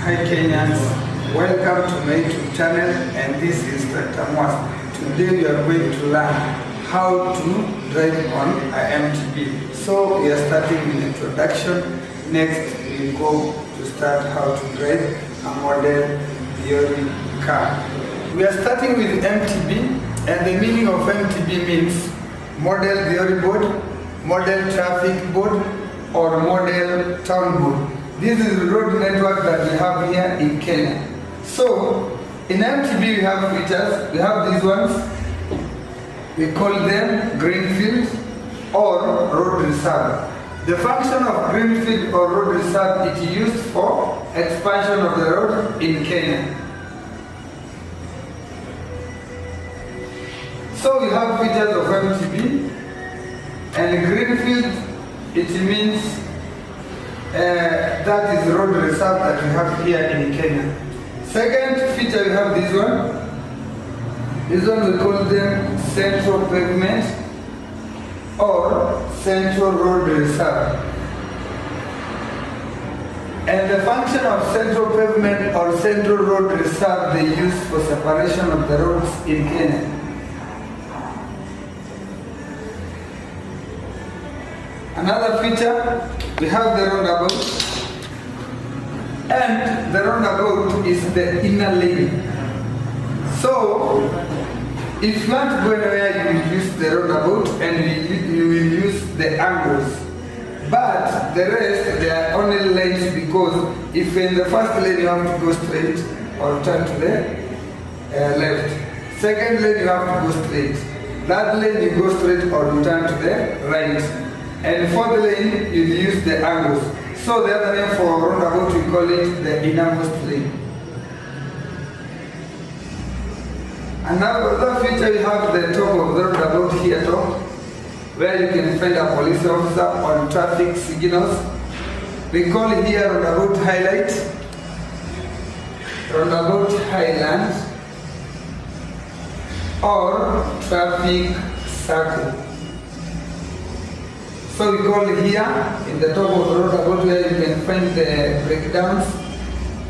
Hi Kenyans, welcome to my YouTube channel, and this is Dr. Mwas. Today we are going to learn how to drive on a MTB. So we are starting with introduction. Next we go to start how to drive a model theory car. We are starting with MTB, and the meaning of MTB means model theory board, model traffic board, or model town board. This is the road network that we have here in Kenya. So, in MTB we have features. We have these ones. We call them greenfield or road reserve. The function of greenfield or road reserve is used for expansion of the road in Kenya. So we have features of MTB, and greenfield, it means that is road reserve that we have here in Kenya. Second feature, we have this one. This one we call them central pavement or central road reserve. And the function of central pavement or central road reserve they use for separation of the roads in Kenya. Another feature, we have the roundabout, and the roundabout is the inner lane. So, if you want to go anywhere, you will use the roundabout and you will use the angles. But the rest, they are only lanes, because if in the first lane you have to go straight or turn to the left. Second lane you have to go straight. That lane you go straight or you turn to the right. And for the lane, you use the angles. So the other name for roundabout, we call it the innermost lane. Another feature, we have the top of the roundabout here top, where you can find a police officer on traffic signals. We call it here roundabout highlight, roundabout highland, or traffic circle. So we call it here in the top of the roundabout, where you can find the breakdowns,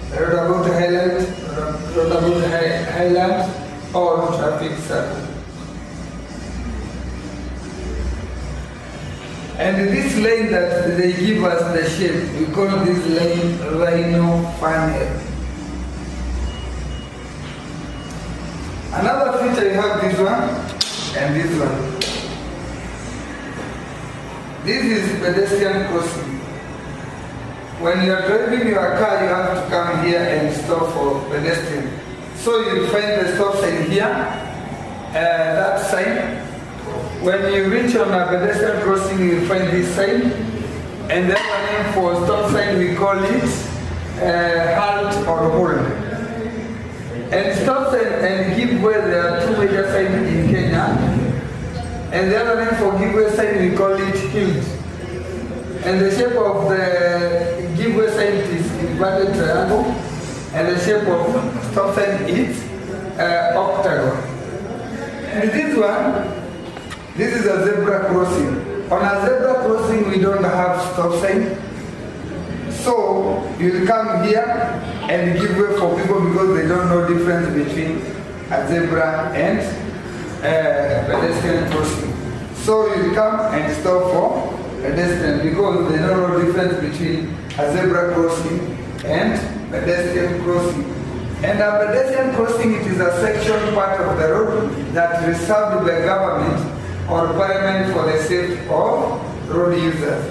roundabout highlight, roundabout highland, or traffic circle. And this lane that they give us the shape, we call this lane rhino funnel. Another feature, you have this one and this one. This is pedestrian crossing. When you are driving your car, you have to come here and stop for pedestrian. So you find the stop sign here, that sign. When you reach on a pedestrian crossing, you find this sign. And the other name for stop sign, we call it halt or hold. And stop sign and give way, there are two major signs in Kenya. And the other name for giveaway sign, we call it hilt. And the shape of the giveaway sign is inverted triangle, and the shape of stop sign is octagon. And this one, this is a zebra crossing. On a zebra crossing, we don't have stop sign. So you'll come here and give way for people because they don't know difference between a zebra and pedestrian crossing. So you come and stop for pedestrian because they don't know the difference between a zebra crossing and pedestrian crossing. And a pedestrian crossing, it is a section part of the road that is reserved by government or Pavement for the safety of road users.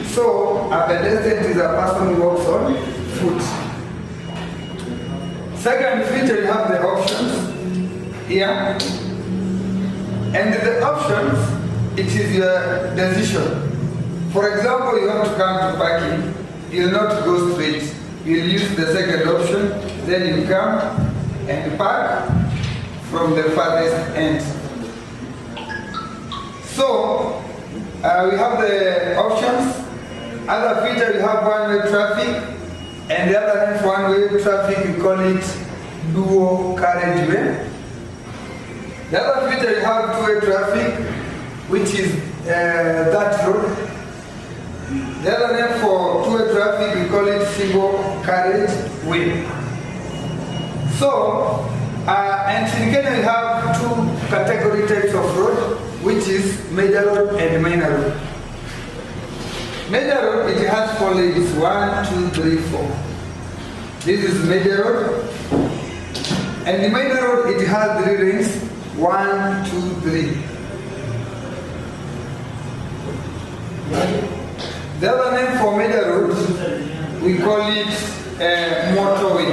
So a pedestrian is a person who walks on foot. Second feature, you have the options here. And the options, it is your decision. For example, you want to come to parking, you'll not go straight. You'll use the second option, then you come and park from the farthest end. So, we have the options. Other feature, you have one-way traffic, and the other name for one-way traffic, we call it dual carriageway. The other feature, you have two-way traffic, which is that road. The other name for two-way traffic, we call it single carriage way. So, and in Kenya we have two category types of road, which is major road and minor road. Major road, it has four lanes, 1, 2, 3, 4. This is major road. And the minor road, it has 3 lanes, 1, 2, 3. The other name for major road, we call it motorway.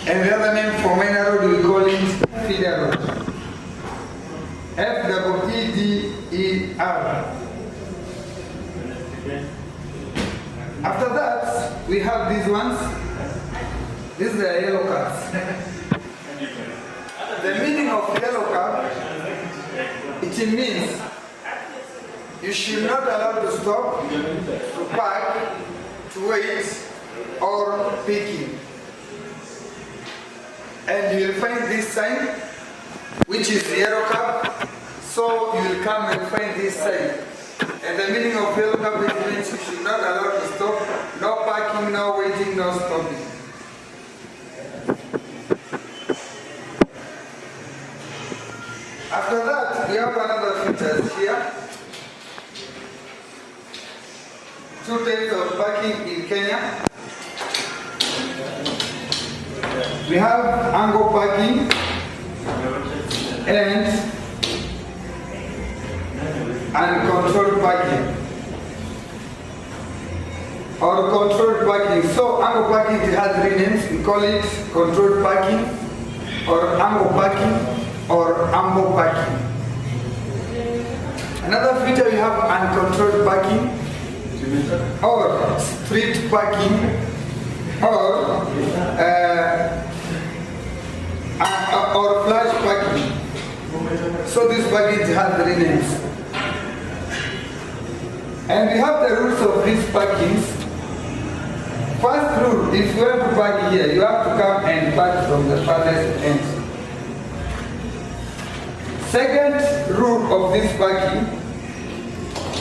And the other name for minor road, we call it feeder road. F-E-E-D-E-R. After that, we have these ones. These are the yellow cards. The meaning of yellow card, it means you should not allow to stop, to park, to wait, or picking. And you will find this sign, which is the yellow card. So you will come and find this sign. And the meaning of yellow card means you should not allow to stop, no parking, no waiting, no stopping. After that, we have another feature here. 2 types of parking in Kenya. We have angle parking and uncontrolled parking or controlled parking. So angle parking, it has 3 names. We call it controlled parking or angle parking or amble parking. Another feature, we have uncontrolled parking or street parking or flash parking. So this parking has 3 names. And we have the rules of these parkings. First rule, if you want to park here, you have to come and park from the farthest end. Second rule of this parking,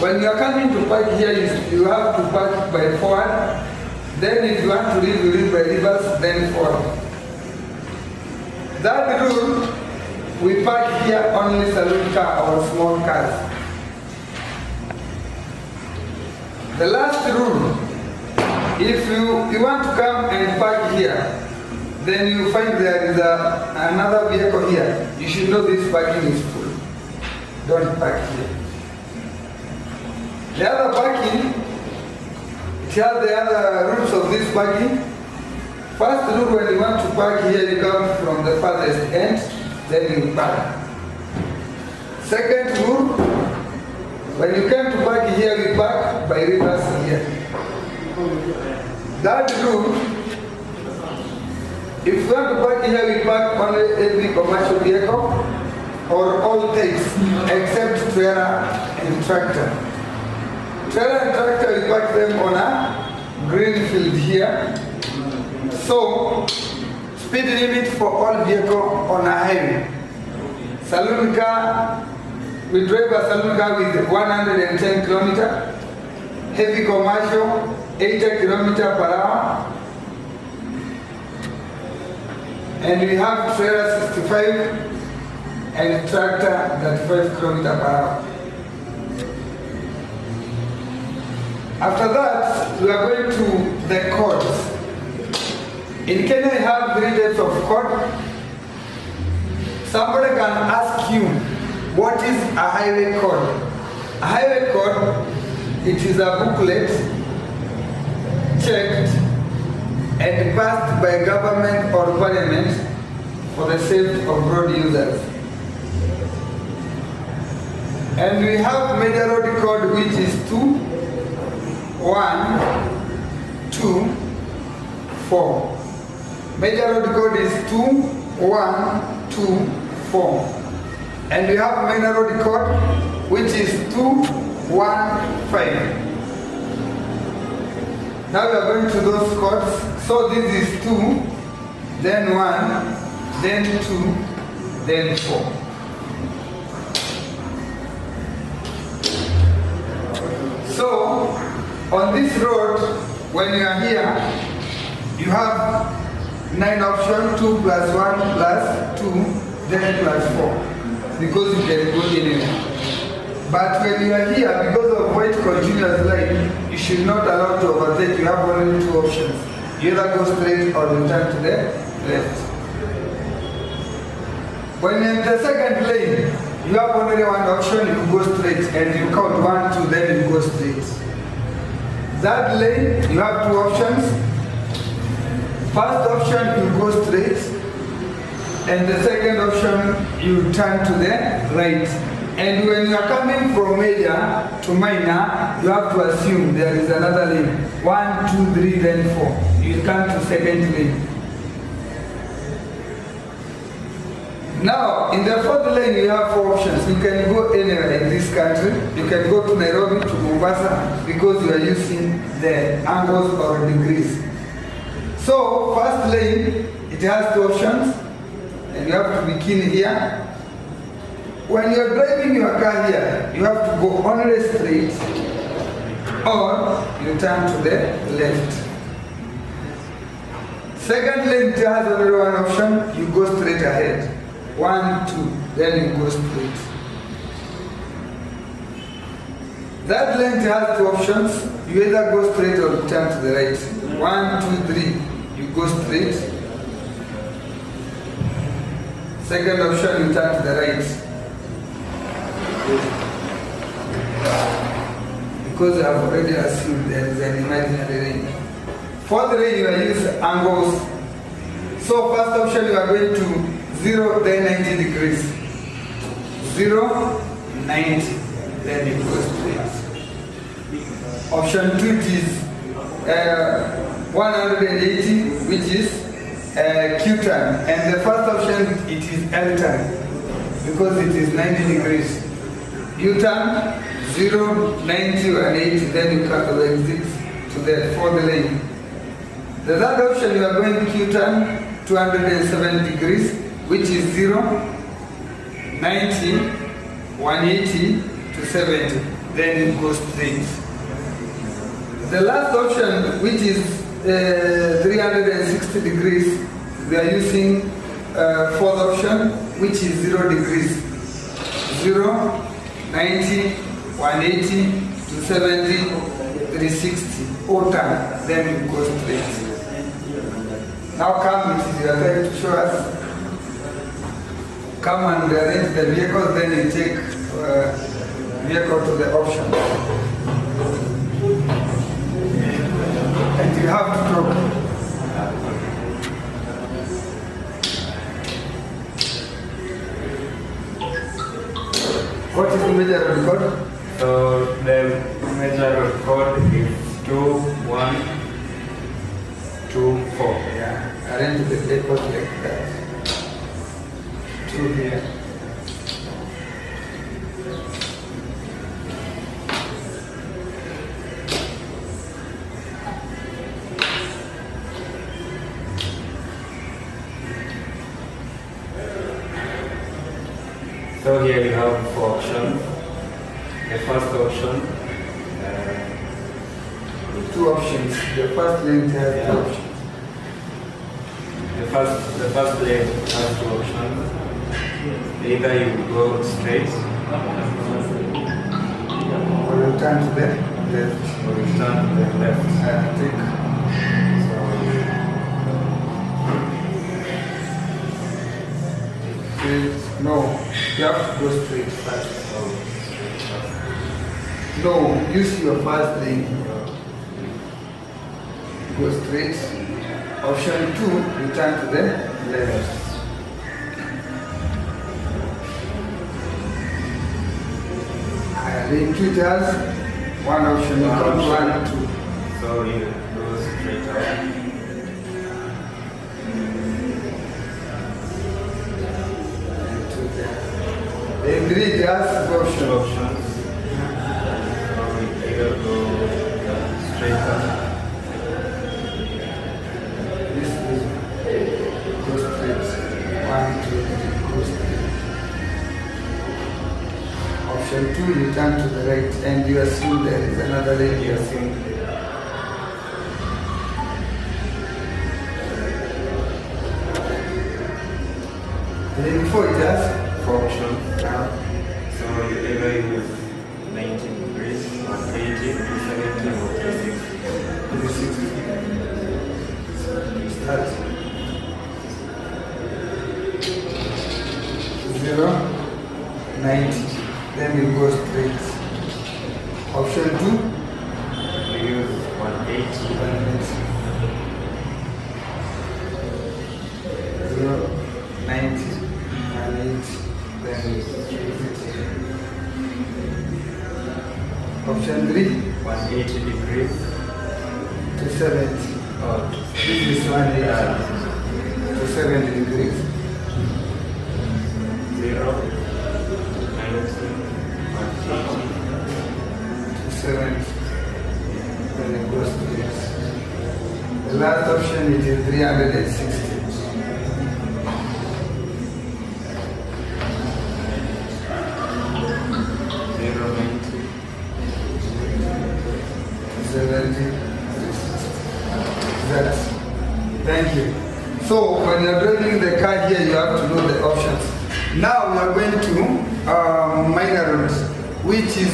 when you are coming to park here, you have to park by forward. Then if you want to leave, you leave by reverse, then forward. That rule, we park here only saloon car or small cars. The last rule, if you want to come and park here, then you find there is another vehicle here. You should know this parking is full. Don't park here. The other parking, it has the other rules of this parking. First rule, when you want to park here, you come from the farthest end, then you park. Second rule, when you come to park here, you park by reverse here. That rule, if you want to park here, we park only every commercial vehicle or all types except trailer and tractor. Trailer and tractor, we park them on a green field here. So, speed limit for all vehicle on a highway. Saloon car, we drive a saloon car with 110 km. Heavy commercial, 80 km per hour. And we have trailer 65 and tractor 35 km per hour. After that, we are going to the codes. In Kenya, we have 3 types of code. Somebody can ask you, what is a highway code? A highway code, it is a booklet checked and passed by government or parliament for the safety of road users. And we have major road code, which is 2, 1, 2, 4. Major road code is 2, 1, 2, 4. And we have minor road code, which is 2, 1, 5. Now we are going to those codes. So this is 2, then 1, then 2, then 4. So, on this road, when you are here, you have 9 options, 2 plus 1 plus 2, then plus 4, because you can go anywhere. But when you are here, because of white continuous line, you should not allow to overtake. You have only 2 options. You either go straight or you turn to the left. When you're in the second lane, you have only 1 option. You go straight and you count 1, 2, then you go straight. That lane, you have 2 options. First option, you go straight, and the second option, you turn to the right. And when you are coming from major to minor, you have to assume there is another lane. 1, 2, 3, then 4. You come to second lane. Now, in the fourth lane, you have 4 options. You can go anywhere in this country. You can go to Nairobi, to Mombasa, because you are using the angles or degrees. So, first lane, it has 2 options, and you have to be keen here. When you're driving your car here, you have to go only straight, or you turn to the left. Second lane, it has only 1 option. You go straight ahead. 1, 2, then you go straight. That lane has 2 options. You either go straight or you turn to the right. 1, 2, 3, you go straight. Second option, you turn to the right. Because I have already assumed there is an imaginary lane. Fourth lane, you are using angles. So first option, you are going to 0, then 90 degrees. 0, 90, then you go straight. Option 2 is 180, which is Q-turn. And the first option, it is L-turn, because it is 90 degrees. U-turn, 0, 90, and 80, then you can exit to the fourth lane. The third option, you are going Q-turn, 207 degrees, which is 0, 90, 180 to 70, then you go straight. The last option, which is 360 degrees, we are using fourth option, which is 0 degrees. 0, 90, 180 to 70, 360, all time, then you go straight. Now come, it is your time to show us. Come and arrange the vehicles, then you take vehicle to the option. And you have to talk. What is the major road code? So the major road code is 2124. Yeah, arrange the vehicles like that. 2 here. So here you have 4 options. The first option, 2 options. The first lane has 2 options. the first lane has 2 options. Either you go straight Or you turn to the left. or you turn to the left. Take. No, you have to go straight first. No, use your first lane. Go straight. Option 2, you turn to the left. Lane 2 has 1 option, you count 1, 2. So you go straight out. Lane 3 has 2 options. Options. So we either go straight up. This is go straight. 1, 2, 3, go straight. Option 2, you turn to the right and you assume there is another lane you are seeing. Lane 4 it has 4 options. So you either use 90 degrees, 180, 270, or 360. 360. Start. 0, 90. Then you go straight. Option 2. You use 180. 0, 90. 180. Then you use it. Option 3. 180 degrees. 270. Or This is 180. 270 degrees. 0, 90, 270. Then it goes to this. The last option it is 360. 70. That's. Thank you. So when you're driving the car here, you have to know the options. Now we are going to minor roads, which is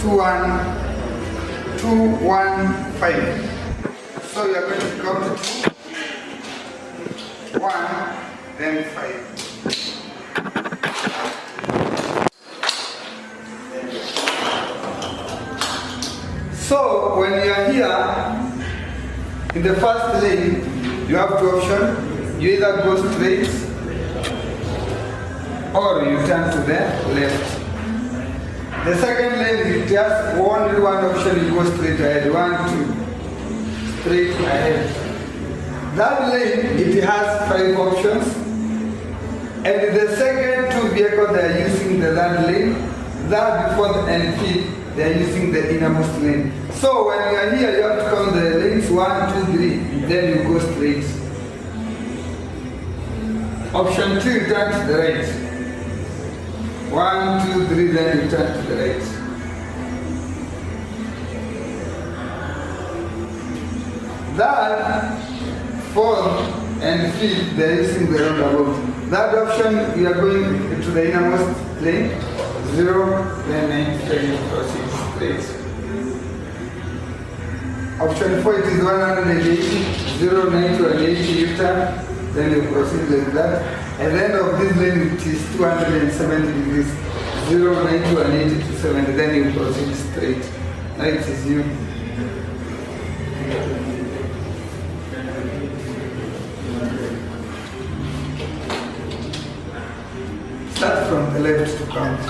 215. So you are going to count it 1, then 5. So when you are here in the first lane, you have two options. You either go straight or you turn to the left. The second lane, it has only one option, you go straight ahead. 1, 2, straight ahead. That lane, it has 5 options. And the second two vehicles, they are using the third lane. That before and fifth, they are using the innermost lane. So when you are here, you have to count the lanes 1, 2, 3. Then you go straight. Option 2, you turn to the right. 1, 2, 3, then you turn to the right. That fourth and fifth, they are using the roundabout. That option, we are going to the innermost lane. 0, then 90, then you proceed straight. Option 4, it is 180, 0, 90, 180, you turn, then you proceed like that. At the end of this lane, it is 270 degrees, 0, 90, 180 to 70, then you proceed straight. Now it is you. Start from the left to count.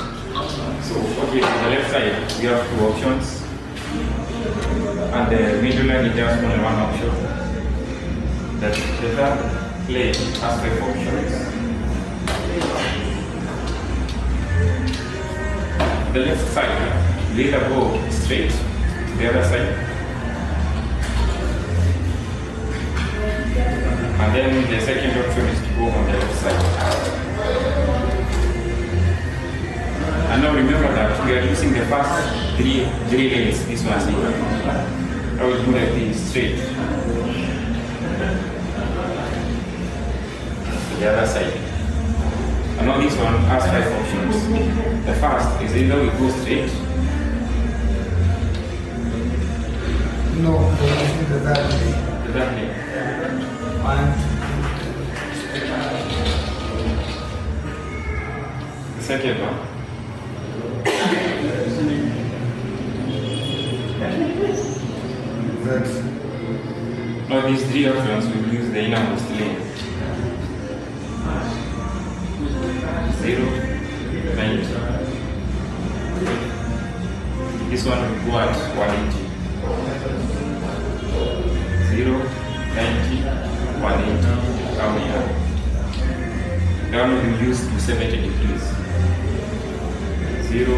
so okay, on the left side, we have 2 options. And the middle lane is just only 1 option. The third lane has 5 options. The left side, we either go straight to the other side. And then the second option is to go on the left side. And now remember that we are using the first three lanes, this one here. I will do like this, straight. To the other side. And now this one has 5 options. The first is either we go straight. No, we're using the third lane. The third lane. 1, The second one. that's. Now these 3 options we will use the innermost lane. 0, 90. This one will go at 180. 0, 90, 180. Down here. Down we will use 270 degrees. 0,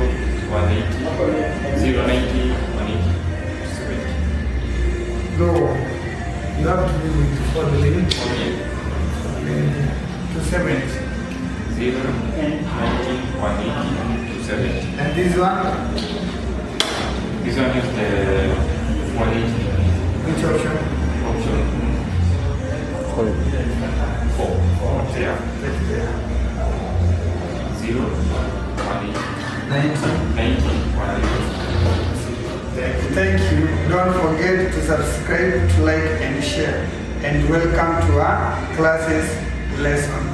180, 0, 90, 180, 270. No, you have to be with for the lane. Okay. 270. 0, 90, 180, 270. 70. And this one? This one is the 180. Which option? Option 4. Yeah. 0, 180. 90, 180. Thank you. Don't forget to subscribe, to like and share. And welcome to our classes lesson.